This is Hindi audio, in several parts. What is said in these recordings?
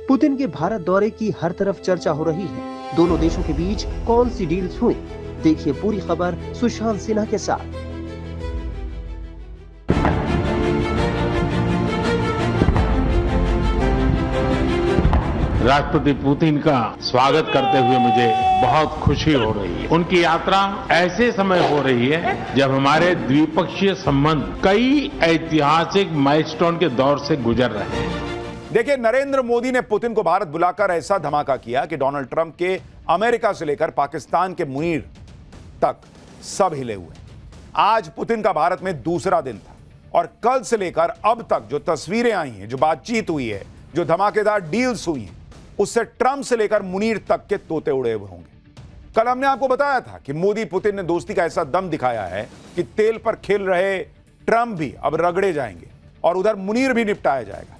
पुतिन के भारत दौरे की हर तरफ चर्चा हो रही है। दोनों देशों के बीच कौन सी डील्स हुई, देखिए पूरी खबर सुशांत सिन्हा के साथ। राष्ट्रपति पुतिन का स्वागत करते हुए मुझे बहुत खुशी हो रही है। उनकी यात्रा ऐसे समय हो रही है जब हमारे द्विपक्षीय संबंध कई ऐतिहासिक माइलस्टोन के दौर से गुजर रहे हैं। देखिए, नरेंद्र मोदी ने पुतिन को भारत बुलाकर ऐसा धमाका किया कि डोनाल्ड ट्रंप के अमेरिका से लेकर पाकिस्तान के मुनीर तक सब हिले हुए। आज पुतिन का भारत में दूसरा दिन था और कल से लेकर अब तक जो तस्वीरें आई हैं, जो बातचीत हुई है, जो धमाकेदार डील्स हुई हैं, उससे ट्रंप से लेकर मुनीर तक के तोते उड़े हुए होंगे। कल हमने आपको बताया था कि मोदी पुतिन ने दोस्ती का ऐसा दम दिखाया है कि तेल पर खेल रहे ट्रंप भी अब रगड़े जाएंगे और उधर मुनीर भी निपटाया जाएगा।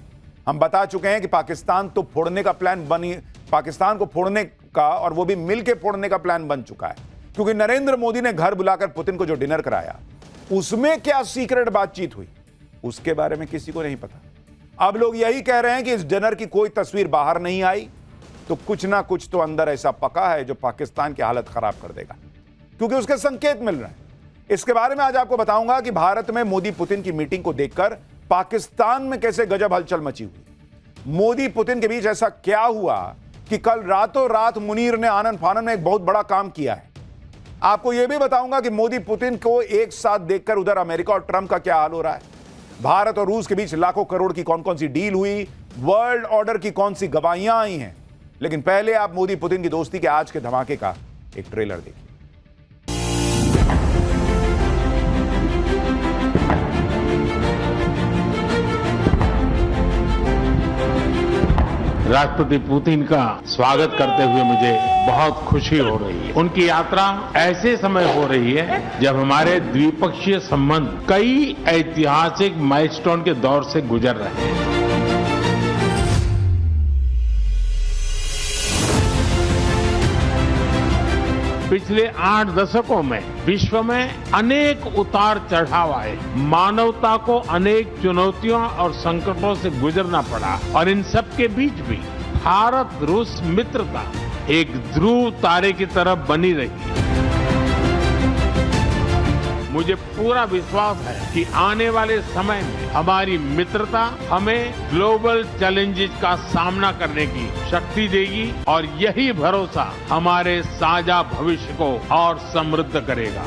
हम बता चुके हैं कि पाकिस्तान को फोड़ने का और वो भी मिलकर फोड़ने का प्लान बन चुका है, क्योंकि नरेंद्र मोदी ने घर बुलाकर पुतिन को जो डिनर कराया, उसमें क्या सीक्रेट बातचीत हुई उसके बारे में किसी को नहीं पता। अब लोग यही कह रहे हैं कि इस डिनर की कोई तस्वीर बाहर नहीं आई तो कुछ ना कुछ तो अंदर ऐसा पका है जो पाकिस्तान की हालत खराब कर देगा, क्योंकि उसके संकेत मिल रहे हैं। इसके बारे में आज आपको बताऊंगा कि भारत में मोदी पुतिन की मीटिंग को देखकर पाकिस्तान में कैसे गजब हलचल मची हुई। मोदी पुतिन के बीच ऐसा क्या हुआ कि कल रातों रात मुनीर ने आनन फानन में एक बहुत बड़ा काम किया है। आपको यह भी बताऊंगा कि मोदी पुतिन को एक साथ देखकर उधर अमेरिका और ट्रंप का क्या हाल हो रहा है। भारत और रूस के बीच लाखों करोड़ की कौन कौन सी डील हुई, वर्ल्ड ऑर्डर की कौन सी गवाहियां आई हैं। लेकिन पहले आप मोदी पुतिन की दोस्ती के आज के धमाके का एक ट्रेलर देखिए। राष्ट्रपति पुतिन का स्वागत करते हुए मुझे बहुत खुशी हो रही है। उनकी यात्रा ऐसे समय हो रही है जब हमारे द्विपक्षीय संबंध कई ऐतिहासिक माइलस्टोन के दौर से गुजर रहे हैं। पिछले 8 दशकों में विश्व में अनेक उतार चढ़ाव आए, मानवता को अनेक चुनौतियों और संकटों से गुजरना पड़ा और इन सब के बीच भी भारत रूस मित्रता एक ध्रुव तारे की तरह बनी रही। मुझे पूरा विश्वास है कि आने वाले समय में हमारी मित्रता हमें ग्लोबल चैलेंजेस का सामना करने की शक्ति देगी और यही भरोसा हमारे साझा भविष्य को और समृद्ध करेगा।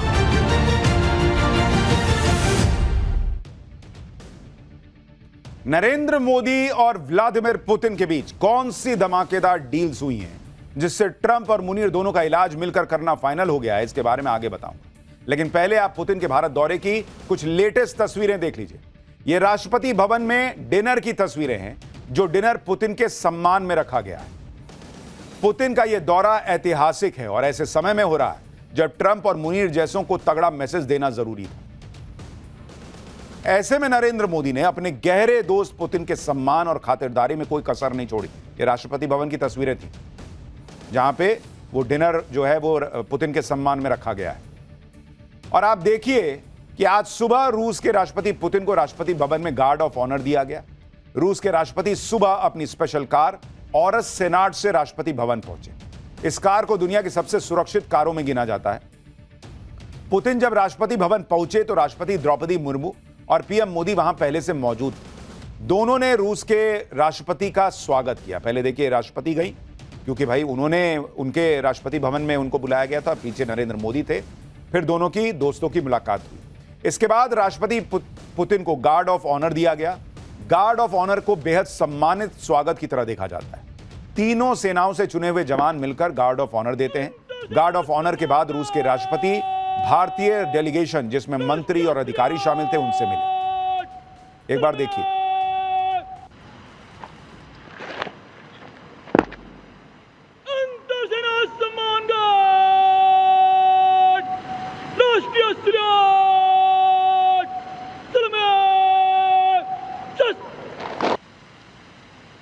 नरेंद्र मोदी और व्लादिमीर पुतिन के बीच कौन सी धमाकेदार डील्स हुई हैं जिससे ट्रंप और मुनीर दोनों का इलाज मिलकर करना फाइनल हो गया है, इसके बारे में आगे बताऊंगा। लेकिन पहले आप पुतिन के भारत दौरे की कुछ लेटेस्ट तस्वीरें देख लीजिए। यह राष्ट्रपति भवन में डिनर की तस्वीरें हैं, जो डिनर पुतिन के सम्मान में रखा गया है। पुतिन का यह दौरा ऐतिहासिक है और ऐसे समय में हो रहा है जब ट्रंप और मुनीर जैसों को तगड़ा मैसेज देना जरूरी था। ऐसे में नरेंद्र मोदी ने अपने गहरे दोस्त पुतिन के सम्मान और खातिरदारी में कोई कसर नहीं छोड़ी। ये राष्ट्रपति भवन की तस्वीरें थी जहां पे वो डिनर जो है वो पुतिन के सम्मान में रखा गया है। और आप देखिए कि आज सुबह रूस के राष्ट्रपति पुतिन को राष्ट्रपति भवन में गार्ड ऑफ ऑनर दिया गया। रूस के राष्ट्रपति सुबह अपनी स्पेशल कार ऑरस सेनाट से राष्ट्रपति भवन पहुंचे। इस कार को दुनिया की सबसे सुरक्षित कारों में गिना जाता है। पुतिन जब राष्ट्रपति भवन पहुंचे तो राष्ट्रपति द्रौपदी मुर्मू और पीएम मोदी वहां पहले से मौजूद थे। दोनों ने रूस के राष्ट्रपति का स्वागत किया। पहले देखिए राष्ट्रपति गई, क्योंकि भाई उनके राष्ट्रपति भवन में उनको बुलाया गया था, पीछे नरेंद्र मोदी थे। फिर दोनों की दोस्तों की मुलाकात हुई। इसके बाद राष्ट्रपति पुतिन को गार्ड ऑफ ऑनर दिया गया। गार्ड ऑफ ऑनर को बेहद सम्मानित स्वागत की तरह देखा जाता है। तीनों सेनाओं से चुने हुए जवान मिलकर गार्ड ऑफ ऑनर देते हैं। गार्ड ऑफ ऑनर के बाद रूस के राष्ट्रपति भारतीय डेलीगेशन, जिसमें मंत्री और अधिकारी शामिल थे, उनसे मिले। एक बार देखिए।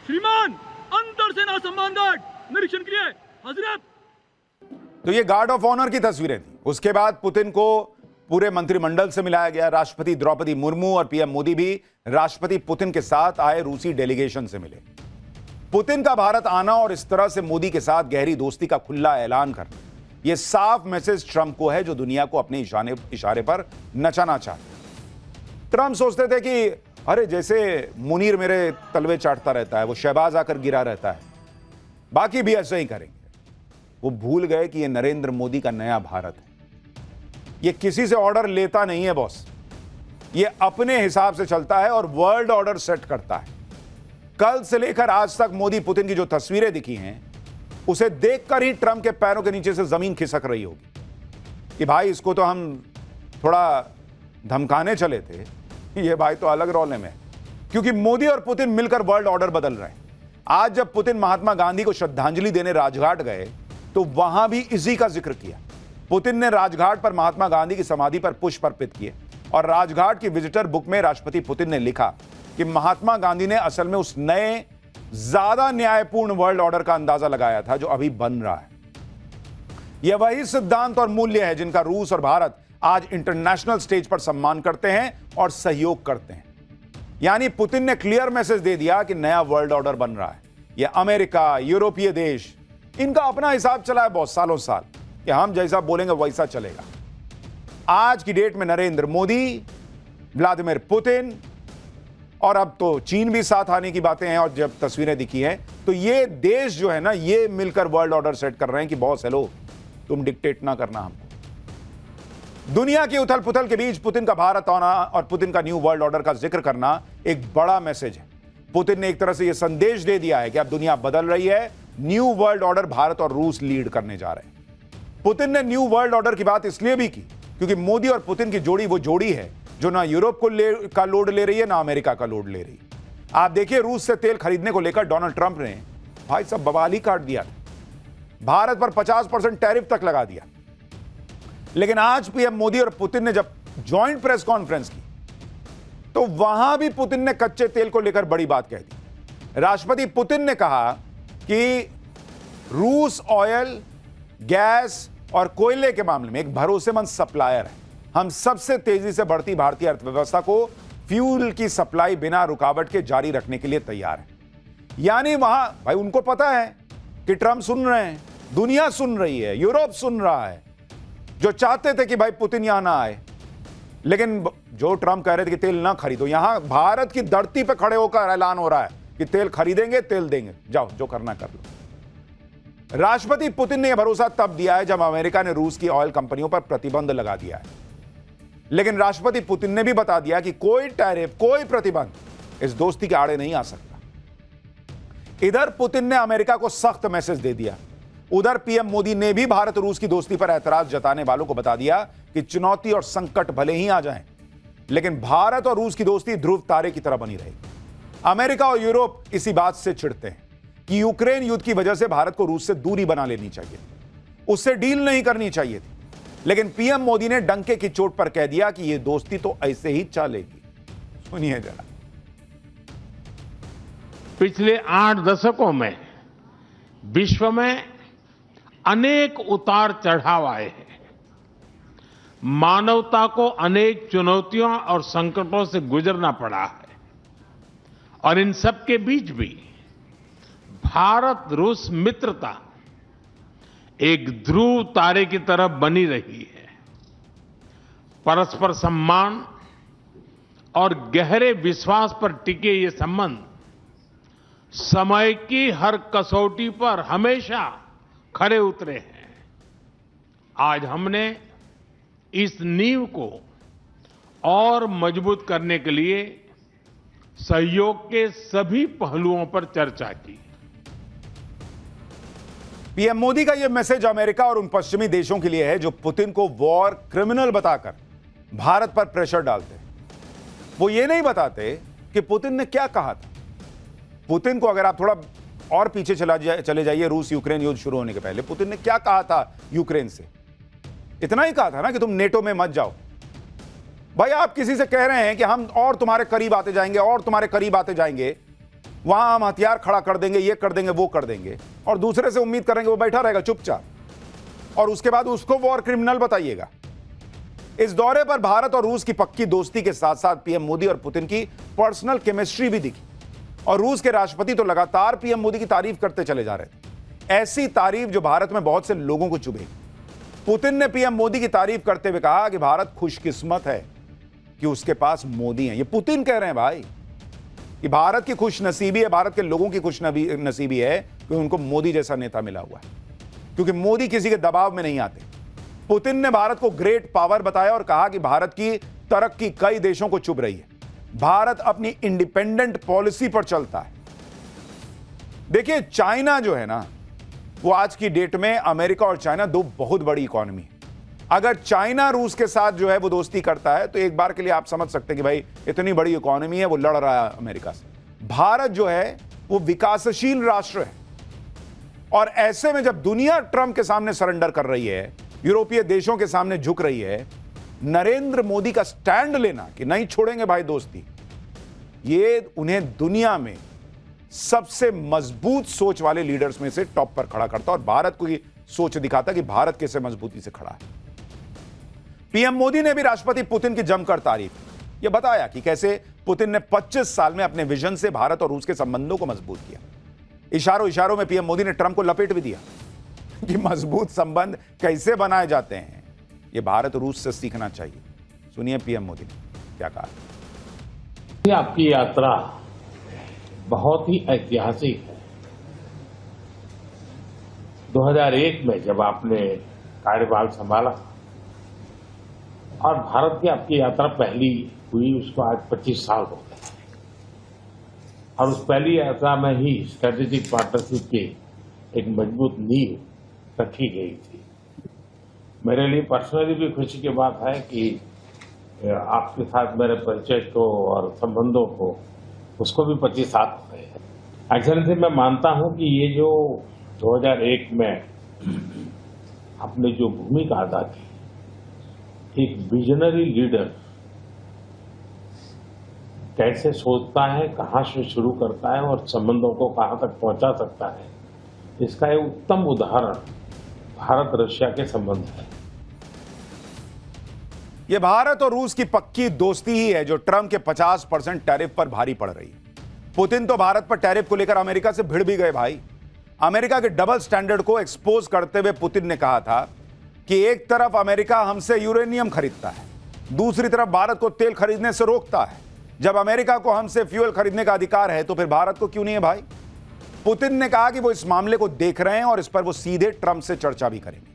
श्रीमान अंतर सेना सम्मान गार्ड निरीक्षण के लिए हजरत। तो ये गार्ड ऑफ ऑनर की तस्वीरें थी। उसके बाद पुतिन को पूरे मंत्रिमंडल से मिलाया गया। राष्ट्रपति द्रौपदी मुर्मू और पीएम मोदी भी राष्ट्रपति पुतिन के साथ आए रूसी डेलीगेशन से मिले। पुतिन का भारत आना और इस तरह से मोदी के साथ गहरी दोस्ती का खुला ऐलान करना, यह साफ मैसेज ट्रंप को है जो दुनिया को अपने इशारे पर नचाना चाहते। ट्रंप सोचते थे कि अरे जैसे मुनीर मेरे तलवे चाटता रहता है, वो शहबाज आकर गिरा रहता है, बाकी भी ऐसे ही करेंगे। वो भूल गए कि यह नरेंद्र मोदी का नया भारत है। यह किसी से ऑर्डर लेता नहीं है बॉस, यह अपने हिसाब से चलता है और वर्ल्ड ऑर्डर सेट करता है। कल से लेकर आज तक मोदी पुतिन की जो तस्वीरें दिखी हैं, उसे देखकर ही ट्रंप के पैरों के नीचे से जमीन खिसक रही होगी कि भाई इसको तो हम थोड़ा धमकाने चले थे, ये भाई तो अलग रोले में। क्योंकि मोदी और पुतिन मिलकर वर्ल्ड ऑर्डर बदल रहे हैं। आज जब पुतिन महात्मा गांधी को श्रद्धांजलि देने राजघाट गए तो वहां भी इसी का जिक्र किया। पुतिन ने राजघाट पर महात्मा गांधी की समाधि पर पुष्प अर्पित किए और राजघाट की विजिटर बुक में राष्ट्रपति पुतिन ने लिखा कि महात्मा गांधी ने असल में उस नए ज्यादा न्यायपूर्ण वर्ल्ड ऑर्डर का अंदाजा लगाया था जो अभी बन रहा है। यह वही सिद्धांत और मूल्य है जिनका रूस और भारत आज इंटरनेशनल स्टेज पर सम्मान करते हैं और सहयोग करते हैं। यानी पुतिन ने क्लियर मैसेज दे दिया कि नया वर्ल्ड ऑर्डर बन रहा है। यह अमेरिका, यूरोपीय देश, इनका अपना हिसाब चला है बहुत सालों साल कि हम जैसा बोलेंगे वैसा चलेगा। आज की डेट में नरेंद्र मोदी, व्लादिमीर पुतिन और अब तो चीन भी साथ आने की बातें हैं और जब तस्वीरें दिखी हैं तो ये देश जो है ना, ये मिलकर वर्ल्ड ऑर्डर सेट कर रहे हैं कि बॉस हेलो, तुम डिक्टेट ना करना हमको। दुनिया की उथल पुथल के बीच पुतिन का भारत आना और पुतिन का न्यू वर्ल्ड ऑर्डर का जिक्र करना एक बड़ा मैसेज है। पुतिन ने एक तरह से यह संदेश दे दिया है कि अब दुनिया बदल रही है, न्यू वर्ल्ड ऑर्डर भारत और रूस लीड करने जा रहे हैं। पुतिन ने न्यू वर्ल्ड ऑर्डर की बात इसलिए भी की क्योंकि मोदी और पुतिन की जोड़ी वो जोड़ी है जो ना यूरोप का लोड ले रही है, ना अमेरिका का लोड ले रही है। आप देखिए, रूस से तेल खरीदने को लेकर डोनाल्ड ट्रंप ने भाई सब बवाल ही काट दिया, भारत पर 50% टैरिफ तक लगा दिया। लेकिन आज पीएम मोदी और पुतिन ने जब जॉइंट प्रेस कॉन्फ्रेंस की तो वहां भी पुतिन ने कच्चे तेल को लेकर बड़ी बात कह दी। राष्ट्रपति पुतिन ने कहा कि रूस ऑयल, गैस और कोयले के मामले में एक भरोसेमंद सप्लायर है। हम सबसे तेजी से बढ़ती भारतीय अर्थव्यवस्था को फ्यूल की सप्लाई बिना रुकावट के जारी रखने के लिए तैयार है। यानी वहां भाई उनको पता है कि ट्रंप सुन रहे हैं, दुनिया सुन रही है, यूरोप सुन रहा है, जो चाहते थे कि भाई पुतिन यहां ना आए। लेकिन जो ट्रंप कह रहे थे कि तेल ना खरीदो, यहां भारत की धरती पर खड़े होकर ऐलान हो रहा है कि तेल खरीदेंगे, तेल देंगे, जाओ जो करना कर लो। राष्ट्रपति पुतिन ने यह भरोसा तब दिया है जब अमेरिका ने रूस की ऑयल कंपनियों पर प्रतिबंध लगा दिया है। लेकिन राष्ट्रपति पुतिन ने भी बता दिया कि कोई टैरिफ, कोई प्रतिबंध इस दोस्ती के आड़े नहीं आ सकता। इधर पुतिन ने अमेरिका को सख्त मैसेज दे दिया, उधर पीएम मोदी ने भी भारत रूस की दोस्ती पर ऐतराज जताने वालों को बता दिया कि चुनौती और संकट भले ही आ जाएं, लेकिन भारत और रूस की दोस्ती ध्रुव तारे की तरह बनी रहेगी। अमेरिका और यूरोप इसी बात से चिढ़ते हैं कि यूक्रेन युद्ध की वजह से भारत को रूस से दूरी बना लेनी चाहिए, उससे डील नहीं करनी चाहिए थी। लेकिन पीएम मोदी ने डंके की चोट पर कह दिया कि यह दोस्ती तो ऐसे ही चलेगी। सुनिए जरा। पिछले 8 दशकों में विश्व में अनेक उतार चढ़ाव आए हैं। मानवता को अनेक चुनौतियों और संकटों से गुजरना पड़ा है और इन सब के बीच भी भारत रूस मित्रता एक ध्रुव तारे की तरह बनी रही है। परस्पर सम्मान और गहरे विश्वास पर टिके ये संबंध समय की हर कसौटी पर हमेशा खरे उतरे हैं। आज हमने इस नींव को और मजबूत करने के लिए सहयोग के सभी पहलुओं पर चर्चा की। पीएम मोदी का यह मैसेज अमेरिका और उन पश्चिमी देशों के लिए है जो पुतिन को वॉर क्रिमिनल बताकर भारत पर प्रेशर डालते हैं। वो ये नहीं बताते कि पुतिन ने क्या कहा था। पुतिन को अगर आप थोड़ा और पीछे चले जाइए, रूस यूक्रेन युद्ध शुरू होने के पहले पुतिन ने क्या कहा था यूक्रेन से? इतना ही कहा था ना कि तुम नेटो में मत जाओ। भाई आप किसी से कह रहे हैं कि हम और तुम्हारे करीब आते जाएंगे और तुम्हारे करीब आते जाएंगे, वहां हम हथियार खड़ा कर देंगे, ये कर देंगे, वो कर देंगे, और दूसरे से उम्मीद करेंगे वो बैठा रहेगा चुपचाप, और उसके बाद उसको वॉर क्रिमिनल बताइएगा। इस दौरे पर भारत और रूस की पक्की दोस्ती के साथ साथ पीएम मोदी और पुतिन की पर्सनल केमिस्ट्री भी दिखी। और रूस के राष्ट्रपति तो लगातार पीएम मोदी की तारीफ करते चले जा रहे थे, ऐसी तारीफ जो भारत में बहुत से लोगों को चुभेगी। पुतिन ने पीएम मोदी की तारीफ करते हुए कहा कि भारत खुशकिस्मत है कि उसके पास मोदी हैं। ये पुतिन कह रहे हैं भाई कि भारत की खुशनसीबी है, भारत के लोगों की खुशनसीबी है कि उनको मोदी जैसा नेता मिला हुआ है, क्योंकि मोदी किसी के दबाव में नहीं आते। पुतिन ने भारत को ग्रेट पावर बताया और कहा कि भारत की तरक्की कई देशों को चुभ रही है, भारत अपनी इंडिपेंडेंट पॉलिसी पर चलता है। देखिए, चाइना जो है ना, वो आज की डेट में अमेरिका और चाइना दो बहुत बड़ी इकोनॉमी है। अगर चाइना रूस के साथ जो है वो दोस्ती करता है तो एक बार के लिए आप समझ सकते हैं कि भाई इतनी बड़ी इकोनॉमी है, वो लड़ रहा है अमेरिका से। भारत जो है वो विकासशील राष्ट्र है, और ऐसे में जब दुनिया ट्रंप के सामने सरेंडर कर रही है, यूरोपीय देशों के सामने झुक रही है, नरेंद्र मोदी का स्टैंड लेना कि नहीं छोड़ेंगे भाई दोस्ती, ये उन्हें दुनिया में सबसे मजबूत सोच वाले लीडर्स में से टॉप पर खड़ा करता और भारत को ये सोच दिखाता कि भारत कैसे मजबूती से खड़ा है। पीएम मोदी ने भी राष्ट्रपति पुतिन की जमकर तारीफ की। यह बताया कि कैसे पुतिन ने 25 साल में अपने विजन से भारत और रूस के संबंधों को मजबूत किया। इशारों इशारों में पीएम मोदी ने ट्रंप को लपेट भी दिया कि मजबूत संबंध कैसे बनाए जाते हैं, यह भारत रूस से सीखना चाहिए। सुनिए पीएम मोदी ने क्या कहा। आपकी यात्रा बहुत ही ऐतिहासिक है। 2001 में जब आपने कार्यभार संभाला और भारत की आपकी यात्रा पहली हुई, उसको आज 25 साल हो गए, और उस पहली यात्रा में ही स्ट्रेटेजिक पार्टनरशिप की एक मजबूत नींव रखी गई थी। मेरे लिए पर्सनली भी खुशी की बात है कि आपके साथ मेरे परिचय को और संबंधों को उसको भी 25 साल हो गए हैं। एक्सेलेंसी, मैं मानता हूं कि ये जो 2001 में आपने जो भूमिका अदा की, एक विजनरी लीडर कैसे सोचता है, कहां से शुरू करता है और संबंधों को कहां तक पहुंचा सकता है, इसका एक उत्तम उदाहरण भारत रशिया के संबंध है। यह भारत और रूस की पक्की दोस्ती ही है जो ट्रंप के 50% टैरिफ पर भारी पड़ रही है। पुतिन तो भारत पर टैरिफ को लेकर अमेरिका से भिड़ भी गए भाई। अमेरिका के डबल स्टैंडर्ड को एक्सपोज करते हुए पुतिन ने कहा था कि एक तरफ अमेरिका हमसे यूरेनियम खरीदता है, दूसरी तरफ भारत को तेल खरीदने से रोकता है। जब अमेरिका को हमसे फ्यूल खरीदने का अधिकार है तो फिर भारत को क्यों नहीं है भाई। पुतिन ने कहा कि वो इस मामले को देख रहे हैं और इस पर वो सीधे ट्रंप से चर्चा भी करेंगे।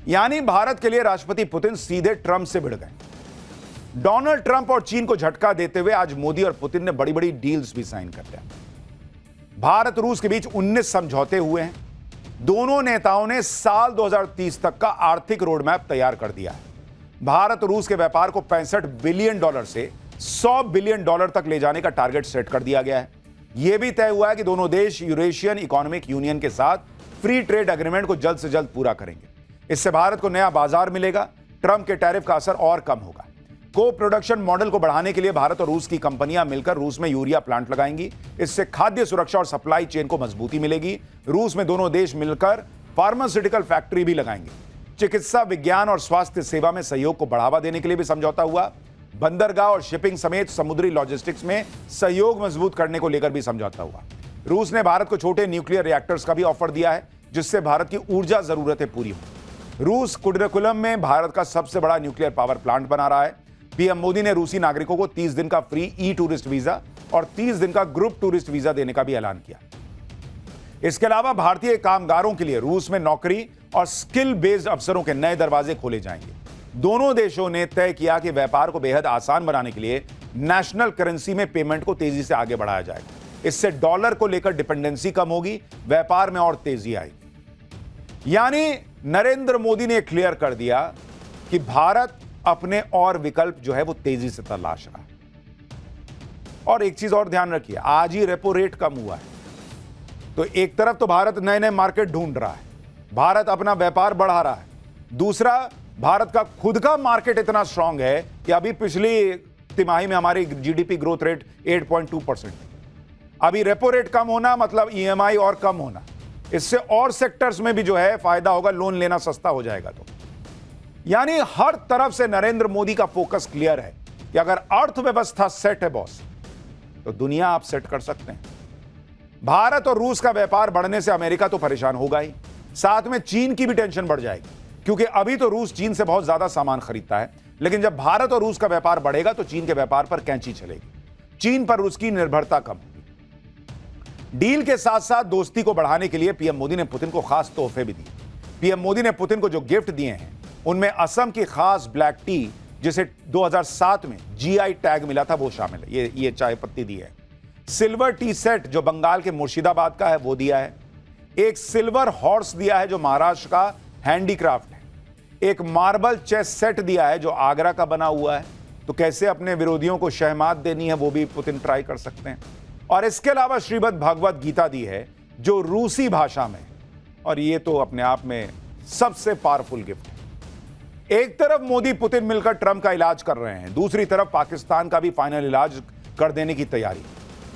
यानी भारत के लिए राष्ट्रपति पुतिन सीधे ट्रंप से भिड़ गए। डोनाल्ड ट्रंप और चीन को झटका देते हुए आज मोदी और पुतिन ने बड़ी बड़ी डील्स भी साइन कर लिया। भारत रूस के बीच 19 समझौते हुए हैं। दोनों नेताओं ने साल 2030 तक का आर्थिक रोडमैप तैयार कर दिया है। भारत रूस के व्यापार को $65 बिलियन से $100 बिलियन तक ले जाने का टारगेट सेट कर दिया गया है। यह भी तय हुआ है कि दोनों देश यूरेशियन इकोनॉमिक यूनियन के साथ फ्री ट्रेड एग्रीमेंट को जल्द से जल्द पूरा करेंगे। इससे भारत को नया बाजार मिलेगा, ट्रंप के टैरिफ का असर और कम होगा। को प्रोडक्शन मॉडल को बढ़ाने के लिए भारत और रूस की कंपनियां मिलकर रूस में यूरिया प्लांट लगाएंगी। इससे खाद्य सुरक्षा और सप्लाई चेन को मजबूती मिलेगी। रूस में दोनों देश मिलकर फार्मास्यूटिकल फैक्ट्री भी लगाएंगे। चिकित्सा, विज्ञान और स्वास्थ्य सेवा में सहयोग को बढ़ावा देने के लिए भी समझौता हुआ। बंदरगाह और शिपिंग समेत समुद्री लॉजिस्टिक्स में सहयोग मजबूत करने को लेकर भी समझौता हुआ। रूस ने भारत को छोटे न्यूक्लियर रिएक्टर्स का भी ऑफर दिया है, जिससे भारत की ऊर्जा जरूरतें पूरी हों। रूस कुडरकुलम में भारत का सबसे बड़ा न्यूक्लियर पावर प्लांट बना रहा है। पीएम मोदी ने रूसी नागरिकों को 30 दिन का फ्री ई टूरिस्ट वीजा और 30 दिन का ग्रुप टूरिस्ट वीजा देने का भी ऐलान किया। इसके अलावा भारतीय कामगारों के लिए रूस में नौकरी और स्किल बेस्ड अवसरों के नए दरवाजे खोले जाएंगे। दोनों देशों ने तय किया कि व्यापार को बेहद आसान बनाने के लिए नेशनल करेंसी में पेमेंट को तेजी से आगे बढ़ाया जाएगा। इससे डॉलर को लेकर डिपेंडेंसी कम होगी, व्यापार में और तेजी आएगी। यानी नरेंद्र मोदी ने क्लियर कर दिया कि भारत अपने और विकल्प जो है वो तेजी से तलाश रहा है। और एक चीज और ध्यान रखिए, आज ही रेपो रेट कम हुआ है, तो एक तरफ तो भारत नए नए मार्केट ढूंढ रहा है, भारत अपना व्यापार बढ़ा रहा है। दूसरा, भारत का खुद का मार्केट इतना स्ट्रांग है कि अभी पिछली तिमाही में हमारी जीडीपी ग्रोथ रेट 8.2%। अभी रेपो रेट कम होना मतलब ईएमआई और कम होना, इससे और सेक्टर्स में भी जो है फायदा होगा, लोन लेना सस्ता हो जाएगा। तो यानी हर तरफ से नरेंद्र मोदी का फोकस क्लियर है कि अगर अर्थव्यवस्था सेट है बॉस, तो दुनिया आप सेट कर सकते हैं। भारत और रूस का व्यापार बढ़ने से अमेरिका तो परेशान होगा ही, साथ में चीन की भी टेंशन बढ़ जाएगी, क्योंकि अभी तो रूस चीन से बहुत ज्यादा सामान खरीदता है, लेकिन जब भारत और रूस का व्यापार बढ़ेगा तो चीन के व्यापार पर कैंची चलेगी, चीन पर रूस की निर्भरता कम होगी। डील के साथ साथ दोस्ती को बढ़ाने के लिए पीएम मोदी ने पुतिन को खास तोहफे भी दिए। पीएम मोदी ने पुतिन को जो गिफ्ट दिए हैं उनमें असम की खास ब्लैक टी, जिसे 2007 में जीआई टैग मिला था, वो शामिल है। ये चाय पत्ती दी है। सिल्वर टी सेट जो बंगाल के मुर्शिदाबाद का है वो दिया है। एक सिल्वर हॉर्स दिया है जो महाराष्ट्र का हैंडीक्राफ्ट है। एक मार्बल चेस सेट दिया है जो आगरा का बना हुआ है। तो कैसे अपने विरोधियों को शहमात देनी है वो भी पुतिन ट्राई कर सकते हैं। और इसके अलावा श्रीमद् भगवत गीता दी है जो रूसी भाषा में, और ये तो अपने आप में सबसे पावरफुल गिफ्ट है। एक तरफ मोदी पुतिन मिलकर ट्रंप का इलाज कर रहे हैं, दूसरी तरफ पाकिस्तान का भी फाइनल इलाज कर देने की तैयारी।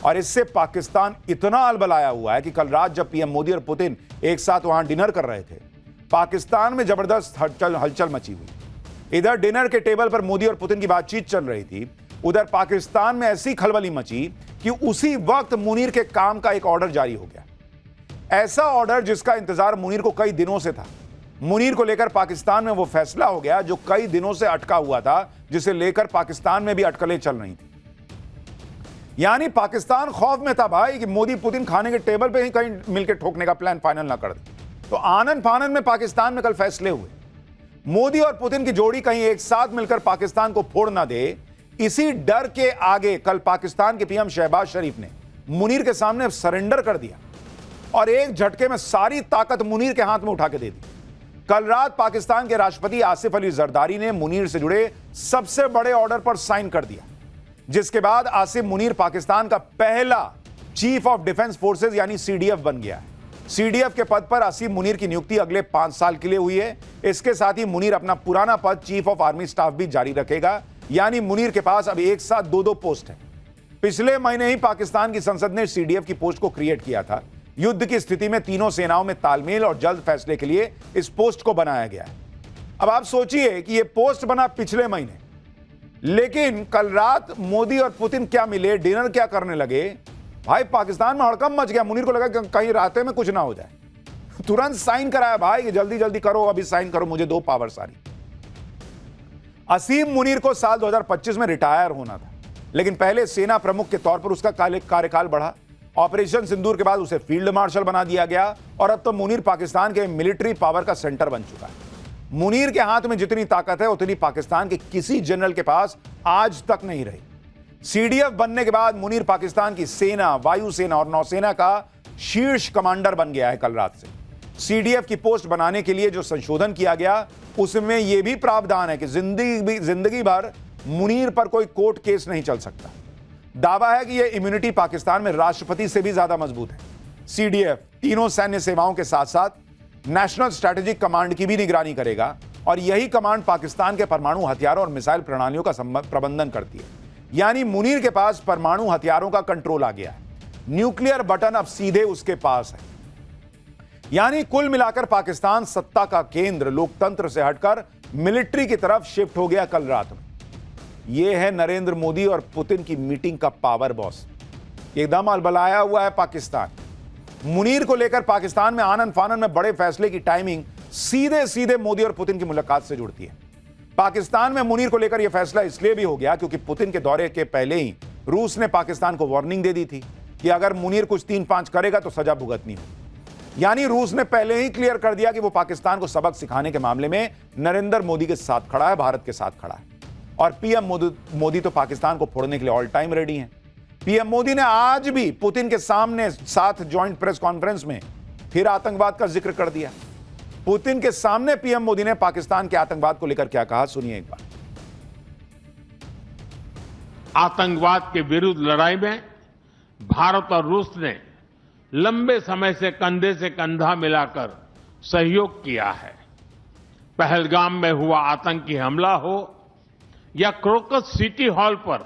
और इससे पाकिस्तान इतना अलबलाया हुआ है कि कल रात जब पीएम मोदी और पुतिन एक साथ वहां डिनर कर रहे थे, पाकिस्तान में जबरदस्त हलचल मची हुई। इधर डिनर के टेबल पर मोदी और पुतिन की बातचीत चल रही थी, उधर पाकिस्तान में ऐसी खलबली मची कि उसी वक्त मुनीर के काम का एक ऑर्डर जारी हो गया। ऐसा ऑर्डर जिसका इंतजार मुनीर को कई दिनों से था। मुनीर को लेकर पाकिस्तान में वो फैसला हो गया जो कई दिनों से अटका हुआ था, जिसे लेकर पाकिस्तान में भी अटकलें चल रही थी। यानी पाकिस्तान खौफ में था भाई कि मोदी पुतिन खाने के टेबल पे ही कहीं मिलकर ठोकने का प्लान फाइनल ना कर दे। तो आनन फानन में पाकिस्तान में कल फैसले हुए। मोदी और पुतिन की जोड़ी कहीं एक साथ मिलकर पाकिस्तान को फोड़ ना दे, इसी डर के आगे कल पाकिस्तान के पीएम शहबाज शरीफ ने मुनीर के सामने सरेंडर कर दिया और एक झटके में सारी ताकत मुनीर के हाथ में उठा के दे दी। कल रात पाकिस्तान के राष्ट्रपति आसिफ अली जरदारी ने मुनीर से जुड़े सबसे बड़े ऑर्डर पर साइन कर दिया, जिसके बाद आसिफ मुनीर पाकिस्तान का पहला चीफ ऑफ डिफेंस फोर्सेज यानी सीडीएफ बन गया है। सीडीएफ के पद पर आसिफ मुनीर की नियुक्ति अगले 5 साल के लिए हुई है। इसके साथ ही मुनीर अपना पुराना पद चीफ ऑफ आर्मी स्टाफ भी जारी रखेगा, यानी मुनीर के पास अब एक साथ 2 पोस्ट है। पिछले महीने ही पाकिस्तान की संसद ने सीडीएफ की पोस्ट को क्रिएट किया था। युद्ध की स्थिति में तीनों सेनाओं में तालमेल और जल्द फैसले के लिए इस पोस्ट को बनाया गया है। अब आप सोचिए कि यह पोस्ट बना पिछले महीने, लेकिन कल रात मोदी और पुतिन क्या मिले, डिनर क्या करने लगे, भाई पाकिस्तान में हड़कंप मच गया। मुनीर को लगा कि कहीं रास्ते में कुछ ना हो जाए, तुरंत साइन कराया भाई कि जल्दी जल्दी करो, अभी साइन करो, मुझे दो पावर सारी। असीम मुनीर को साल 2025 में रिटायर होना था, लेकिन पहले सेना प्रमुख के तौर पर उसका कार्यकाल बढ़ा। ऑपरेशन सिंदूर के बाद उसे फील्ड मार्शल बना दिया गया और अब तो मुनीर पाकिस्तान के मिलिट्री पावर का सेंटर बन चुका है। मुनीर के हाथ में जितनी ताकत है उतनी पाकिस्तान के किसी जनरल के पास आज तक नहीं रही। सीडीएफ बनने के बाद मुनीर पाकिस्तान की सेना, वायुसेना और नौसेना का शीर्ष कमांडर बन गया है कल रात से। सीडीएफ की पोस्ट बनाने के लिए जो संशोधन किया गया उसमें यह भी प्रावधान है कि जिंदगी भर मुनीर पर कोई कोर्ट केस नहीं चल सकता। दावा है कि यह इम्यूनिटी पाकिस्तान में राष्ट्रपति से भी ज्यादा मजबूत है। सीडीएफ तीनों सैन्य सेवाओं के साथ साथ नेशनल स्ट्रैटेजिक कमांड की भी निगरानी करेगा और यही कमांड पाकिस्तान के परमाणु हथियारों और मिसाइल प्रणालियों का प्रबंधन करती है। यानी मुनीर के पास परमाणु हथियारों का कंट्रोल आ गया है, न्यूक्लियर बटन अब सीधे उसके पास है। यानी कुल मिलाकर पाकिस्तान सत्ता का केंद्र लोकतंत्र से हटकर मिलिट्री की तरफ शिफ्ट हो गया कल रात में। यह है नरेंद्र मोदी और पुतिन की मीटिंग का पावर बॉस। एकदम अलबलाया हुआ है पाकिस्तान। मुनीर को लेकर पाकिस्तान में आनन फानन में बड़े फैसले की टाइमिंग सीधे सीधे मोदी और पुतिन की मुलाकात से जुड़ती है। पाकिस्तान में मुनीर को लेकर यह फैसला इसलिए भी हो गया क्योंकि पुतिन के दौरे के पहले ही रूस ने पाकिस्तान को वार्निंग दे दी थी कि अगर मुनीर कुछ 3-5 करेगा तो सजा भुगतनी हो। यानी रूस ने पहले ही क्लियर कर दिया कि वो पाकिस्तान को सबक सिखाने के मामले में नरेंद्र मोदी के साथ खड़ा है, भारत के साथ खड़ा है। और पीएम मोदी तो पाकिस्तान को फोड़ने के लिए ऑल टाइम रेडी हैं। पीएम मोदी ने आज भी पुतिन के सामने साथ ज्वाइंट प्रेस कॉन्फ्रेंस में फिर आतंकवाद का जिक्र कर दिया। पुतिन के सामने पीएम मोदी ने पाकिस्तान के आतंकवाद को लेकर क्या कहा, सुनिए एक बार। आतंकवाद के विरुद्ध लड़ाई में भारत और रूस ने लंबे समय से कंधा मिलाकर सहयोग किया है। पहलगाम में हुआ आतंकी हमला हो या क्रोकस सिटी हॉल पर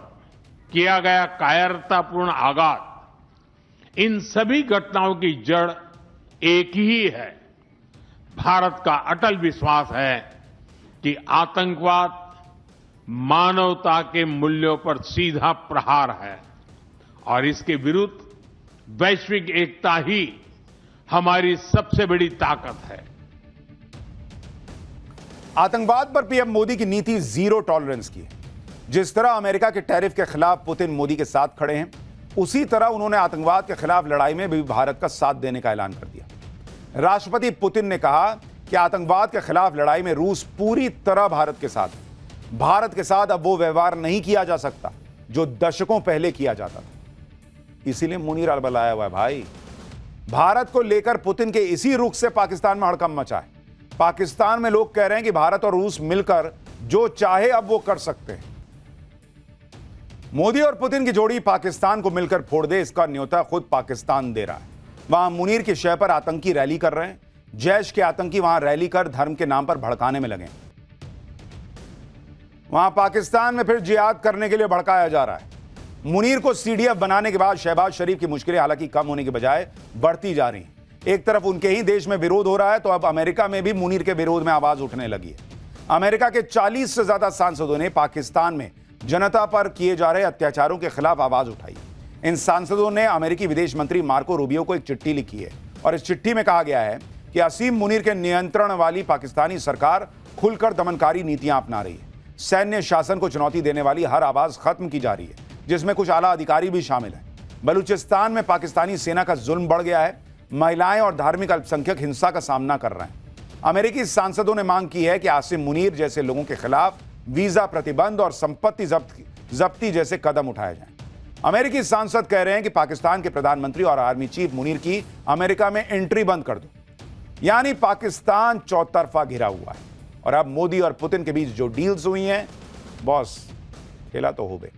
किया गया कायरतापूर्ण आघात, इन सभी घटनाओं की जड़ एक ही है। भारत का अटल विश्वास है कि आतंकवाद मानवता के मूल्यों पर सीधा प्रहार है और इसके विरुद्ध वैश्विक एकता ही हमारी सबसे बड़ी ताकत है। आतंकवाद पर पीएम मोदी की नीति जीरो टॉलरेंस की है। जिस तरह अमेरिका के टैरिफ के खिलाफ पुतिन मोदी के साथ खड़े हैं, उसी तरह उन्होंने आतंकवाद के खिलाफ लड़ाई में भी भारत का साथ देने का ऐलान कर दिया। राष्ट्रपति पुतिन ने कहा कि आतंकवाद के खिलाफ लड़ाई में रूस पूरी तरह भारत के साथ है। भारत के साथ अब वो व्यवहार नहीं किया जा सकता जो दशकों पहले किया जाता था। इसीलिए मुनीर अलबल आया हुआ है भाई। भारत को लेकर पुतिन के इसी रुख से पाकिस्तान में हड़कंप मचा है। पाकिस्तान में लोग कह रहे हैं कि भारत और रूस मिलकर जो चाहे अब वो कर सकते हैं। मोदी और पुतिन की जोड़ी पाकिस्तान को मिलकर फोड़ दे, इसका न्योता खुद पाकिस्तान दे रहा है। वहां मुनीर के शय पर आतंकी रैली कर रहे हैं। जैश के आतंकी वहां रैली कर धर्म के नाम पर भड़काने में लगे। वहां पाकिस्तान में फिर जिहाद करने के लिए भड़काया जा रहा है। मुनीर को सीडीएफ बनाने के बाद शहबाज शरीफ की मुश्किलें हालांकि कम होने के बजाय बढ़ती जा रही हैं। एक तरफ उनके ही देश में विरोध हो रहा है, तो अब अमेरिका में भी मुनीर के विरोध में आवाज उठने लगी है। अमेरिका के 40 से ज्यादा सांसदों ने पाकिस्तान में जनता पर किए जा रहे अत्याचारों के खिलाफ आवाज उठाई। इन सांसदों ने अमेरिकी विदेश मंत्री मार्को रूबियो को एक चिट्ठी लिखी है और इस चिट्ठी में कहा गया है कि असीम मुनीर के नियंत्रण वाली पाकिस्तानी सरकार खुलकर दमनकारी नीतियां अपना रही है। सैन्य शासन को चुनौती देने वाली हर आवाज खत्म की जा रही है, जिसमें कुछ आला अधिकारी भी शामिल हैं। बलूचिस्तान में पाकिस्तानी सेना का जुल्म बढ़ गया है। महिलाएं और धार्मिक अल्पसंख्यक हिंसा का सामना कर रहे हैं। अमेरिकी सांसदों ने मांग की है कि आसिम मुनीर जैसे लोगों के खिलाफ वीजा प्रतिबंध और संपत्ति जब्ती जैसे कदम उठाए जाएं। अमेरिकी सांसद कह रहे हैं कि पाकिस्तान के प्रधानमंत्री और आर्मी चीफ मुनीर की अमेरिका में एंट्री बंद कर दो। यानी पाकिस्तान चौतरफा घिरा हुआ है और अब मोदी और पुतिन के बीच जो डील्स हुई हैं, बॉस खेला तो हो गए।